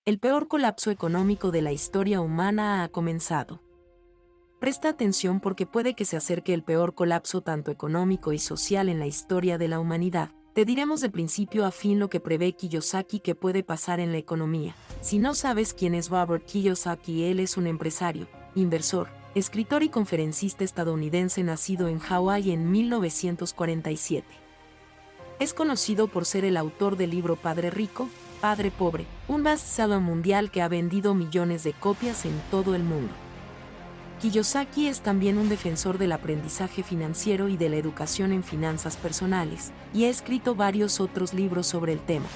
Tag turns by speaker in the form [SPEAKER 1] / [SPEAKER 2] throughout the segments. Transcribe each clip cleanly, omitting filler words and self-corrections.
[SPEAKER 1] El peor colapso económico de la historia humana ha comenzado. Presta atención porque puede que se acerque el peor colapso tanto económico y social en la historia de la humanidad. Te diremos de principio a fin lo que prevé Kiyosaki que puede pasar en la economía. Si no sabes quién es Robert Kiyosaki, él es un empresario, inversor, escritor y conferencista estadounidense nacido en Hawái en 1947. Es conocido por ser el autor del libro Padre Rico, Padre Pobre, un bestseller mundial que ha vendido millones de copias en todo el mundo. Kiyosaki es también un defensor del aprendizaje financiero y de la educación en finanzas personales, y ha escrito varios otros libros sobre el tema.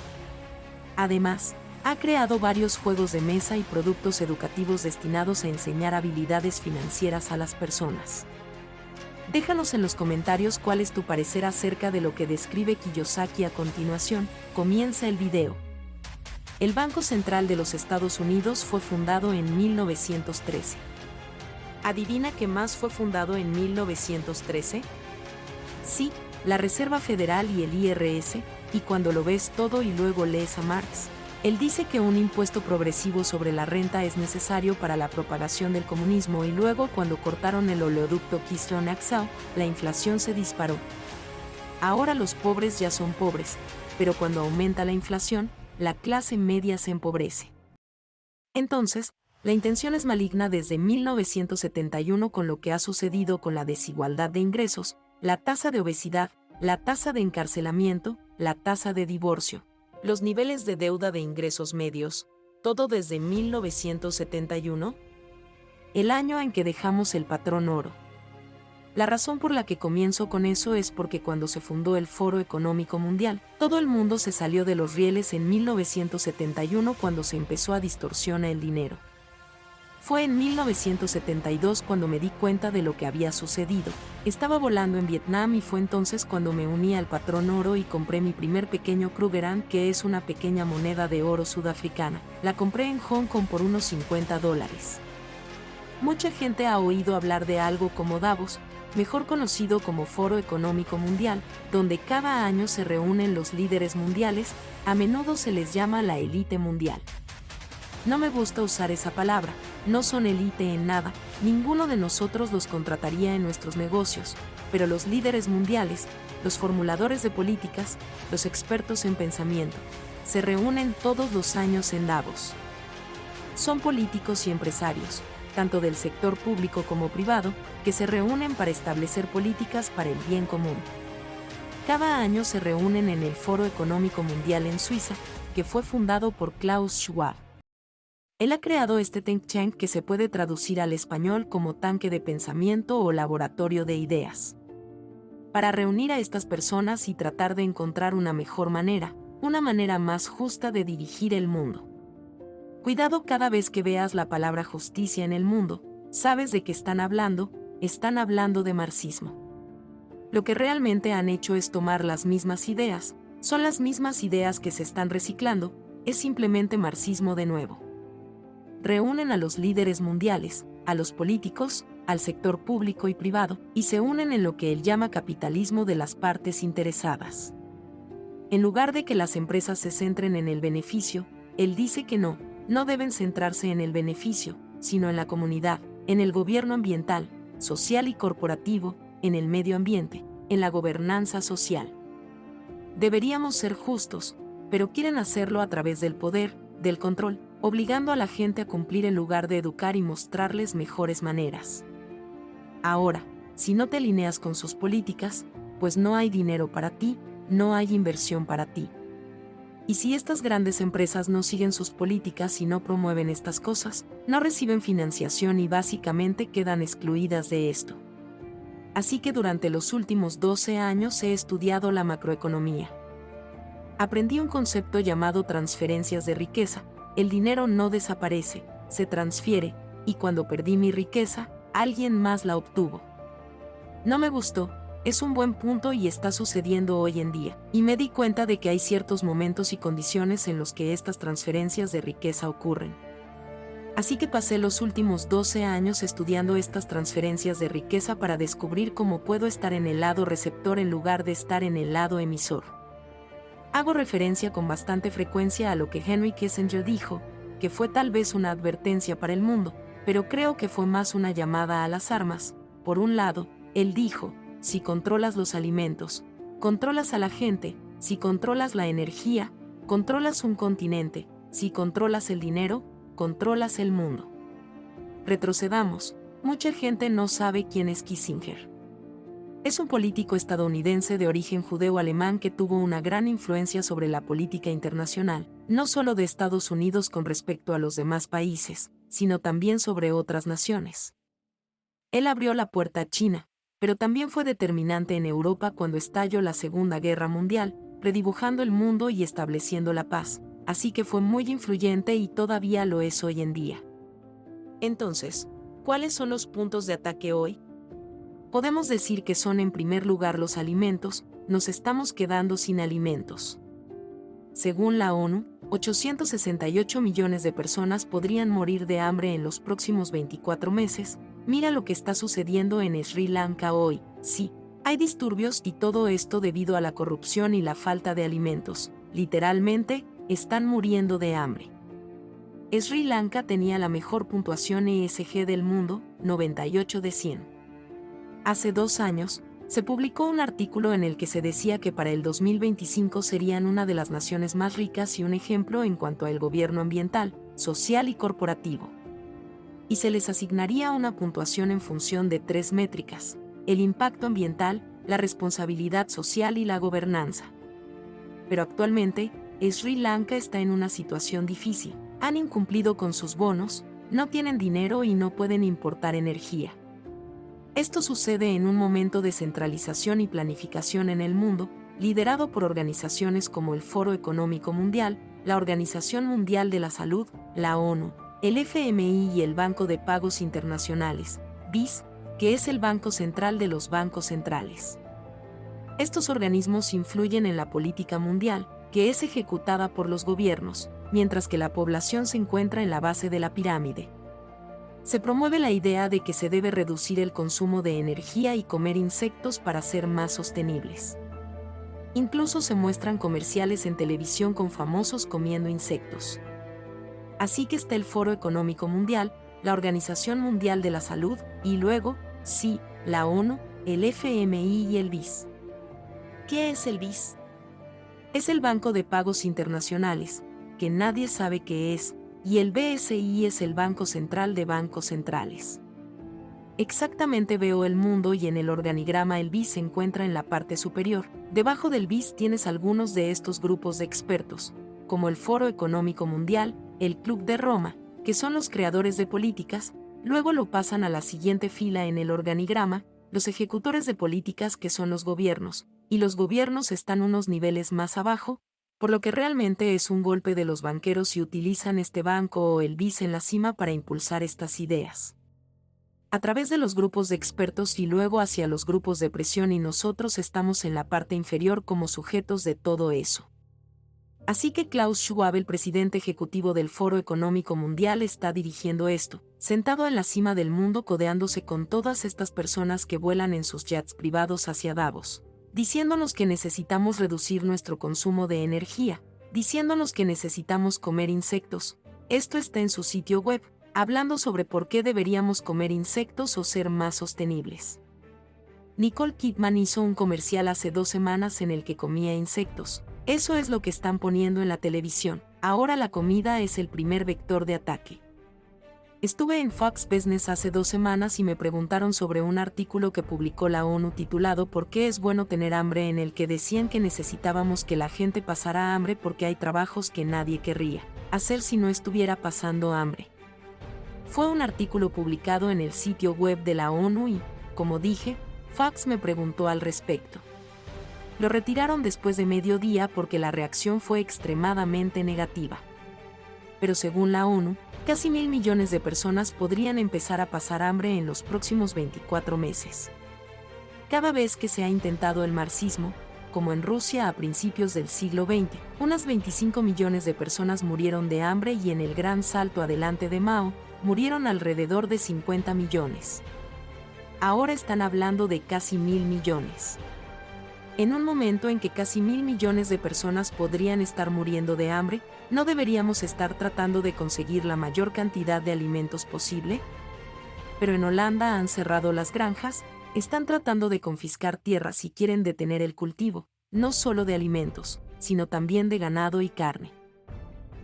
[SPEAKER 1] Además, ha creado varios juegos de mesa y productos educativos destinados a enseñar habilidades financieras a las personas. Déjanos en los comentarios cuál es tu parecer acerca de lo que describe Kiyosaki a continuación. Comienza el video. El Banco Central de los Estados Unidos fue fundado en 1913. ¿Adivina qué más fue fundado en 1913? Sí, la Reserva Federal y el IRS, y cuando lo ves todo y luego lees a Marx, él dice que un impuesto progresivo sobre la renta es necesario para la propagación del comunismo y luego cuando cortaron el oleoducto Keystone XL, la inflación se disparó. Ahora los pobres ya son pobres, pero cuando aumenta la inflación, la clase media se empobrece. Entonces, la intención es maligna desde 1971 con lo que ha sucedido con la desigualdad de ingresos, la tasa de obesidad, la tasa de encarcelamiento, la tasa de divorcio, los niveles de deuda de ingresos medios, todo desde 1971, el año en que dejamos el patrón oro. La razón por la que comienzo con eso es porque cuando se fundó el Foro Económico Mundial, todo el mundo se salió de los rieles en 1971 cuando se empezó a distorsionar el dinero. Fue en 1972 cuando me di cuenta de lo que había sucedido. Estaba volando en Vietnam y fue entonces cuando me uní al patrón oro y compré mi primer pequeño Krugerrand, que es una pequeña moneda de oro sudafricana. La compré en Hong Kong por unos $50. Mucha gente ha oído hablar de algo como Davos, mejor conocido como Foro Económico Mundial, donde cada año se reúnen los líderes mundiales, a menudo se les llama la élite mundial. No me gusta usar esa palabra, no son élite en nada, ninguno de nosotros los contrataría en nuestros negocios, pero los líderes mundiales, los formuladores de políticas, los expertos en pensamiento, se reúnen todos los años en Davos. Son políticos y empresarios, tanto del sector público como privado, que se reúnen para establecer políticas para el bien común. Cada año se reúnen en el Foro Económico Mundial en Suiza, que fue fundado por Klaus Schwab. Él ha creado este think tank que se puede traducir al español como tanque de pensamiento o laboratorio de ideas. Para reunir a estas personas y tratar de encontrar una mejor manera, una manera más justa de dirigir el mundo. Cuidado cada vez que veas la palabra justicia en el mundo, sabes de qué están hablando de marxismo. Lo que realmente han hecho es tomar las mismas ideas, son las mismas ideas que se están reciclando, es simplemente marxismo de nuevo. Reúnen a los líderes mundiales, a los políticos, al sector público y privado, y se unen en lo que él llama capitalismo de las partes interesadas. En lugar de que las empresas se centren en el beneficio, él dice que no deben centrarse en el beneficio, sino en la comunidad, en el gobierno ambiental, social y corporativo, en el medio ambiente, en la gobernanza social. Deberíamos ser justos, pero quieren hacerlo a través del poder, del control, obligando a la gente a cumplir en lugar de educar y mostrarles mejores maneras. Ahora, si no te alineas con sus políticas, pues no hay dinero para ti, no hay inversión para ti. Y si estas grandes empresas no siguen sus políticas y no promueven estas cosas, no reciben financiación y básicamente quedan excluidas de esto. Así que durante los últimos 12 años he estudiado la macroeconomía. Aprendí un concepto llamado transferencias de riqueza. El dinero no desaparece, se transfiere, y cuando perdí mi riqueza, alguien más la obtuvo. No me gustó, es un buen punto y está sucediendo hoy en día, y me di cuenta de que hay ciertos momentos y condiciones en los que estas transferencias de riqueza ocurren. Así que pasé los últimos 12 años estudiando estas transferencias de riqueza para descubrir cómo puedo estar en el lado receptor en lugar de estar en el lado emisor. Hago referencia con bastante frecuencia a lo que Henry Kissinger dijo, que fue tal vez una advertencia para el mundo, pero creo que fue más una llamada a las armas. Por un lado, él dijo, si controlas los alimentos, controlas a la gente, si controlas la energía, controlas un continente, si controlas el dinero, controlas el mundo. Retrocedamos, mucha gente no sabe quién es Kissinger. Es un político estadounidense de origen judeo-alemán que tuvo una gran influencia sobre la política internacional, no solo de Estados Unidos con respecto a los demás países, sino también sobre otras naciones. Él abrió la puerta a China, pero también fue determinante en Europa cuando estalló la Segunda Guerra Mundial, redibujando el mundo y estableciendo la paz, así que fue muy influyente y todavía lo es hoy en día. Entonces, ¿cuáles son los puntos de ataque hoy? Podemos decir que son en primer lugar los alimentos, nos estamos quedando sin alimentos. Según la ONU, 868 millones de personas podrían morir de hambre en los próximos 24 meses. Mira lo que está sucediendo en Sri Lanka hoy. Sí, hay disturbios y todo esto debido a la corrupción y la falta de alimentos. Literalmente, están muriendo de hambre. Sri Lanka tenía la mejor puntuación ESG del mundo, 98 de 100. Hace 2 años, se publicó un artículo en el que se decía que para el 2025 serían una de las naciones más ricas y un ejemplo en cuanto al gobierno ambiental, social y corporativo. Y se les asignaría una puntuación en función de 3 métricas: el impacto ambiental, la responsabilidad social y la gobernanza. Pero actualmente, Sri Lanka está en una situación difícil. Han incumplido con sus bonos, no tienen dinero y no pueden importar energía. Esto sucede en un momento de centralización y planificación en el mundo, liderado por organizaciones como el Foro Económico Mundial, la Organización Mundial de la Salud, la ONU, el FMI y el Banco de Pagos Internacionales, BIS, que es el Banco Central de los bancos centrales. Estos organismos influyen en la política mundial, que es ejecutada por los gobiernos, mientras que la población se encuentra en la base de la pirámide. Se promueve la idea de que se debe reducir el consumo de energía y comer insectos para ser más sostenibles. Incluso se muestran comerciales en televisión con famosos comiendo insectos. Así que está el Foro Económico Mundial, la Organización Mundial de la Salud, y luego, sí, la ONU, el FMI y el BIS. ¿Qué es el BIS? Es el Banco de Pagos Internacionales, que nadie sabe qué es, y el BSI es el Banco Central de Bancos Centrales. Exactamente veo el mundo y en el organigrama el BIS se encuentra en la parte superior. Debajo del BIS tienes algunos de estos grupos de expertos, como el Foro Económico Mundial, el Club de Roma, que son los creadores de políticas, luego lo pasan a la siguiente fila en el organigrama, los ejecutores de políticas que son los gobiernos, y los gobiernos están unos niveles más abajo, por lo que realmente es un golpe de los banqueros y utilizan este banco o el BIS en la cima para impulsar estas ideas. A través de los grupos de expertos y luego hacia los grupos de presión y nosotros estamos en la parte inferior como sujetos de todo eso. Así que Klaus Schwab, el presidente ejecutivo del Foro Económico Mundial, está dirigiendo esto, sentado en la cima del mundo codeándose con todas estas personas que vuelan en sus jets privados hacia Davos, diciéndonos que necesitamos reducir nuestro consumo de energía, diciéndonos que necesitamos comer insectos. Esto está en su sitio web, hablando sobre por qué deberíamos comer insectos o ser más sostenibles. Nicole Kidman hizo un comercial hace 2 semanas en el que comía insectos. Eso es lo que están poniendo en la televisión. Ahora la comida es el primer vector de ataque. Estuve en Fox Business hace 2 semanas y me preguntaron sobre un artículo que publicó la ONU titulado ¿Por qué es bueno tener hambre?, en el que decían que necesitábamos que la gente pasara hambre porque hay trabajos que nadie querría hacer si no estuviera pasando hambre. Fue un artículo publicado en el sitio web de la ONU y, como dije, Fox me preguntó al respecto. Lo retiraron después de mediodía porque la reacción fue extremadamente negativa. Pero según la ONU, casi 1.000 millones de personas podrían empezar a pasar hambre en los próximos 24 meses. Cada vez que se ha intentado el marxismo, como en Rusia a principios del siglo XX, unas 25 millones de personas murieron de hambre y en el gran salto adelante de Mao, murieron alrededor de 50 millones. Ahora están hablando de casi 1.000 millones. En un momento en que casi 1.000 millones de personas podrían estar muriendo de hambre, ¿no deberíamos estar tratando de conseguir la mayor cantidad de alimentos posible? Pero en Holanda han cerrado las granjas, están tratando de confiscar tierras y quieren detener el cultivo, no solo de alimentos, sino también de ganado y carne.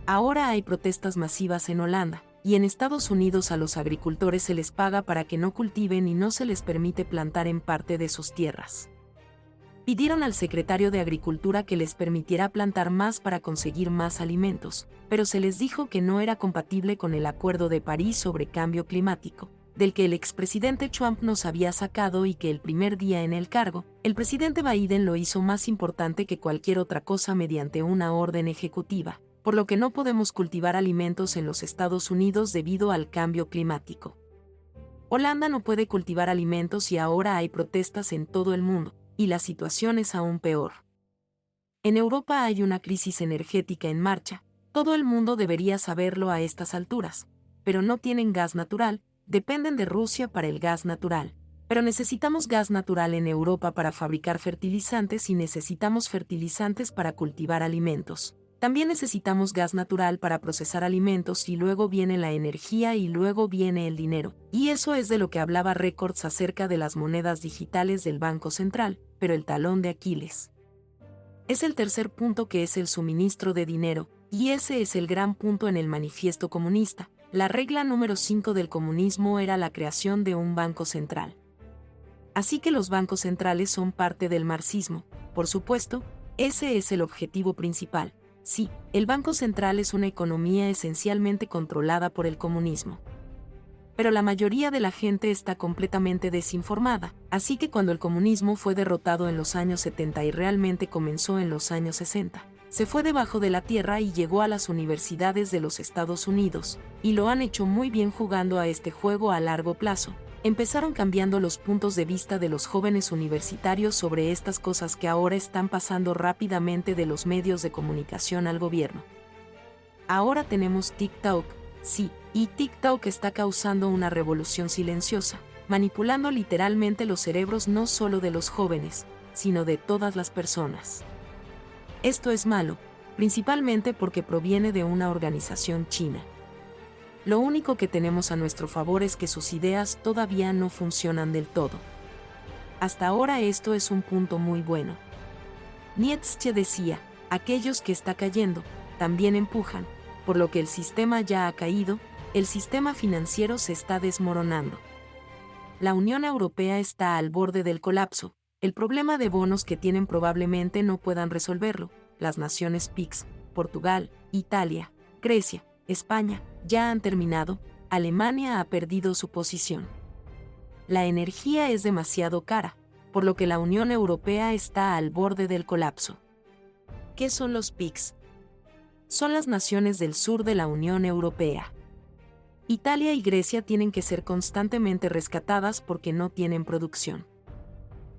[SPEAKER 1] Ahora hay protestas masivas en Holanda, y en Estados Unidos a los agricultores se les paga para que no cultiven y no se les permite plantar en parte de sus tierras. Pidieron al secretario de Agricultura que les permitiera plantar más para conseguir más alimentos, pero se les dijo que no era compatible con el Acuerdo de París sobre cambio climático, del que el expresidente Trump nos había sacado y que el primer día en el cargo, el presidente Biden lo hizo más importante que cualquier otra cosa mediante una orden ejecutiva, por lo que no podemos cultivar alimentos en los Estados Unidos debido al cambio climático. Holanda no puede cultivar alimentos y ahora hay protestas en todo el mundo, y la situación es aún peor. En Europa hay una crisis energética en marcha, todo el mundo debería saberlo a estas alturas, pero no tienen gas natural, dependen de Rusia para el gas natural. Pero necesitamos gas natural en Europa para fabricar fertilizantes y necesitamos fertilizantes para cultivar alimentos. También necesitamos gas natural para procesar alimentos y luego viene la energía y luego viene el dinero. Y eso es de lo que hablaba Records acerca de las monedas digitales del Banco Central, pero el talón de Aquiles es el tercer punto, que es el suministro de dinero, y ese es el gran punto en el manifiesto comunista. La regla número 5 del comunismo era la creación de un banco central. Así que los bancos centrales son parte del marxismo, por supuesto, ese es el objetivo principal. Sí, el Banco Central es una economía esencialmente controlada por el comunismo. Pero la mayoría de la gente está completamente desinformada, así que cuando el comunismo fue derrotado en los años 70 y realmente comenzó en los años 60, se fue debajo de la tierra y llegó a las universidades de los Estados Unidos, y lo han hecho muy bien jugando a este juego a largo plazo. Empezaron cambiando los puntos de vista de los jóvenes universitarios sobre estas cosas que ahora están pasando rápidamente de los medios de comunicación al gobierno. Ahora tenemos TikTok, sí, y TikTok está causando una revolución silenciosa, manipulando literalmente los cerebros no solo de los jóvenes, sino de todas las personas. Esto es malo, principalmente porque proviene de una organización china. Lo único que tenemos a nuestro favor es que sus ideas todavía no funcionan del todo. Hasta ahora esto es un punto muy bueno. Nietzsche decía, aquellos que está cayendo, también empujan, por lo que el sistema ya ha caído, el sistema financiero se está desmoronando. La Unión Europea está al borde del colapso, el problema de bonos que tienen probablemente no puedan resolverlo, las naciones PIGS, Portugal, Italia, Grecia, España, ya han terminado, Alemania ha perdido su posición. La energía es demasiado cara, por lo que la Unión Europea está al borde del colapso. ¿Qué son los PIGS? Son las naciones del sur de la Unión Europea. Italia y Grecia tienen que ser constantemente rescatadas porque no tienen producción.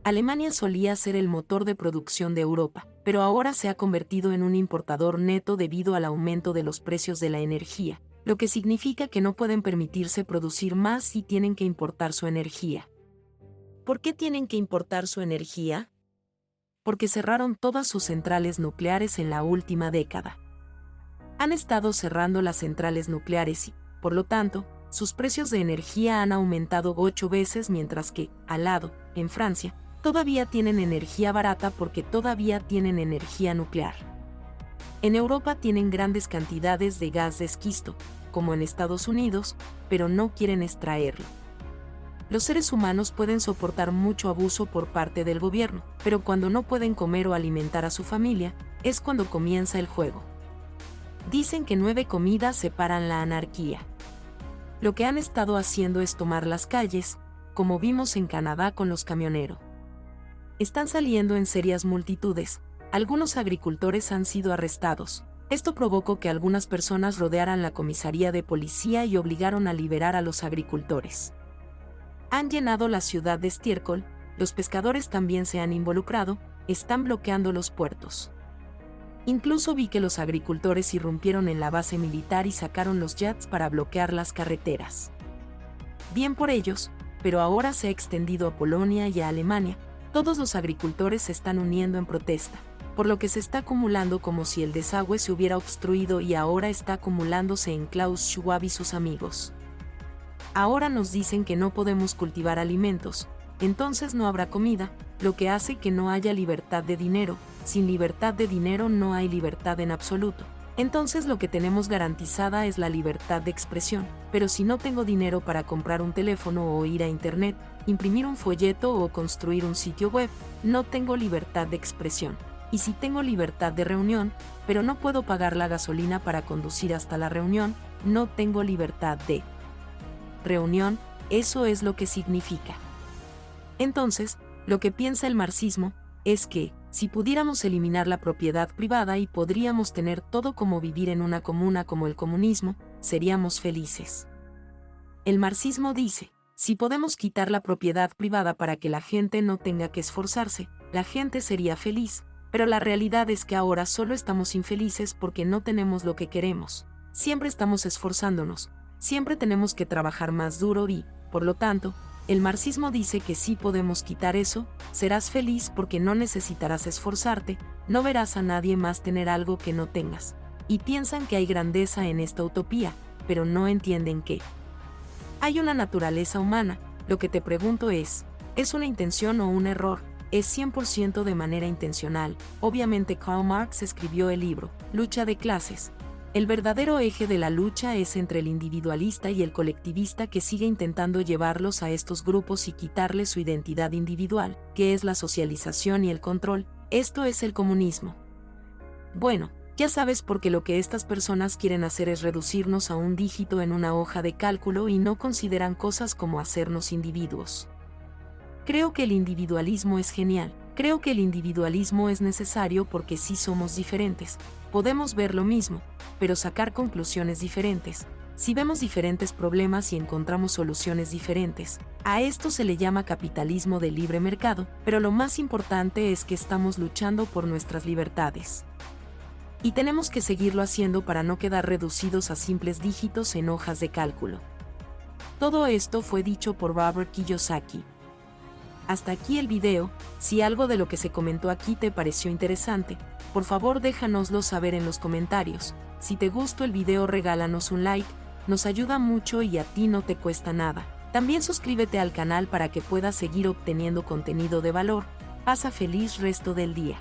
[SPEAKER 1] Alemania solía ser el motor de producción de Europa, pero ahora se ha convertido en un importador neto debido al aumento de los precios de la energía, lo que significa que no pueden permitirse producir más y tienen que importar su energía. ¿Por qué tienen que importar su energía? Porque cerraron todas sus centrales nucleares en la última década. Han estado cerrando las centrales nucleares y, por lo tanto, sus precios de energía han aumentado 8 veces, mientras que, al lado, en Francia, todavía tienen energía barata porque todavía tienen energía nuclear. En Europa tienen grandes cantidades de gas de esquisto, como en Estados Unidos, pero no quieren extraerlo. Los seres humanos pueden soportar mucho abuso por parte del gobierno, pero cuando no pueden comer o alimentar a su familia, es cuando comienza el juego. Dicen que 9 comidas separan la anarquía. Lo que han estado haciendo es tomar las calles, como vimos en Canadá con los camioneros. Están saliendo en serias multitudes, algunos agricultores han sido arrestados. Esto provocó que algunas personas rodearan la comisaría de policía y obligaron a liberar a los agricultores. Han llenado la ciudad de estiércol, los pescadores también se han involucrado, están bloqueando los puertos. Incluso vi que los agricultores irrumpieron en la base militar y sacaron los jets para bloquear las carreteras. Bien por ellos, pero ahora se ha extendido a Polonia y a Alemania, Todos los agricultores se están uniendo en protesta, por lo que se está acumulando como si el desagüe se hubiera obstruido y ahora está acumulándose en Klaus Schwab y sus amigos. Ahora nos dicen que no podemos cultivar alimentos, entonces no habrá comida, lo que hace que no haya libertad de dinero. Sin libertad de dinero no hay libertad en absoluto. Entonces lo que tenemos garantizada es la libertad de expresión, pero si no tengo dinero para comprar un teléfono o ir a internet, imprimir un folleto o construir un sitio web, no tengo libertad de expresión. Y si tengo libertad de reunión, pero no puedo pagar la gasolina para conducir hasta la reunión, no tengo libertad de reunión, eso es lo que significa. Entonces, lo que piensa el marxismo es que, si pudiéramos eliminar la propiedad privada y podríamos tener todo como vivir en una comuna como el comunismo, seríamos felices. El marxismo dice, si podemos quitar la propiedad privada para que la gente no tenga que esforzarse, la gente sería feliz, pero la realidad es que ahora solo estamos infelices porque no tenemos lo que queremos. Siempre estamos esforzándonos, siempre tenemos que trabajar más duro y, por lo tanto, el marxismo dice que si podemos quitar eso, serás feliz porque no necesitarás esforzarte, no verás a nadie más tener algo que no tengas. Y piensan que hay grandeza en esta utopía, pero no entienden que hay una naturaleza humana. Lo que te pregunto ¿es una intención o un error? Es 100% de manera intencional. Obviamente Karl Marx escribió el libro, Lucha de Clases. El verdadero eje de la lucha es entre el individualista y el colectivista que sigue intentando llevarlos a estos grupos y quitarles su identidad individual, que es la socialización y el control. Esto es el comunismo. Bueno, ya sabes porque lo que estas personas quieren hacer es reducirnos a un dígito en una hoja de cálculo y no consideran cosas como hacernos individuos. Creo que el individualismo es genial. Creo que el individualismo es necesario porque sí somos diferentes. Podemos ver lo mismo, pero sacar conclusiones diferentes. Si vemos diferentes problemas y encontramos soluciones diferentes, a esto se le llama capitalismo de libre mercado, pero lo más importante es que estamos luchando por nuestras libertades. Y tenemos que seguirlo haciendo para no quedar reducidos a simples dígitos en hojas de cálculo. Todo esto fue dicho por Robert Kiyosaki. Hasta aquí el video. Si algo de lo que se comentó aquí te pareció interesante, por favor déjanoslo saber en los comentarios. Si te gustó el video regálanos un like, nos ayuda mucho y a ti no te cuesta nada. También suscríbete al canal para que puedas seguir obteniendo contenido de valor. Pasa feliz resto del día.